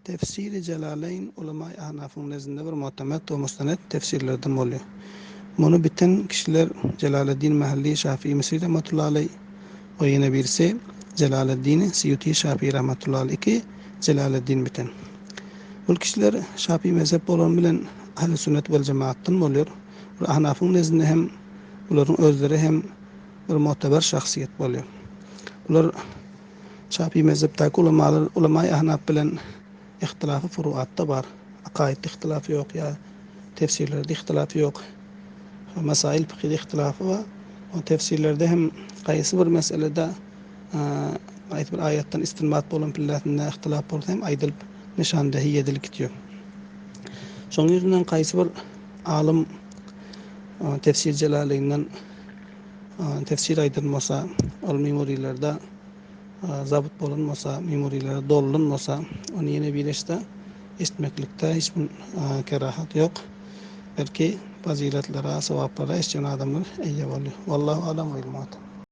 Tefsiri Celaleyn ulema-i ahnafın nezdinde bir muhtemet ve mustanet tefsirlerden oluyor. Bunu biten kişiler Celaleddin Mahalli Şafii Mısri rahmetullahi aleyh ve yine birisi Celaleddin Siyuti Şafii rahmetullahi aleyh ki Celaleddin biten. Bu kişiler Şafii mezhep olan bilen Ahl-i Sünnet vel Cemaat'tan oluyor. Ahnafın nezdinde hem bunların özleri hem bir muteber şahsiyet oluyor. Bunlar Şafii mezheptaki ulema-i ahnaf bilen ihtilafı furuatta var. Akaid ihtilafı yok ya tefsirlerde ihtilafı yok. Masail fıkhide ihtilafı var. O tefsirlerde hem qaysı bir meselede ayet bir ayetten istinbat bolan pillatında ihtilaf bolsa hem aydılıp nişandahi yedilik diyor. Şoň ýüzünden qaysı bir alim tefsir Celaleyn'den tefsir aydırmasa, ol memorilerde zabıt bolanmasa, memorilerde dolunmasa, onu yine birleşte istmeklikte hiçbir kerahat yok. Belki faziletlere, sevaplara eşcan adamlar eyye oluyor. Vallahu alem ve ilmat.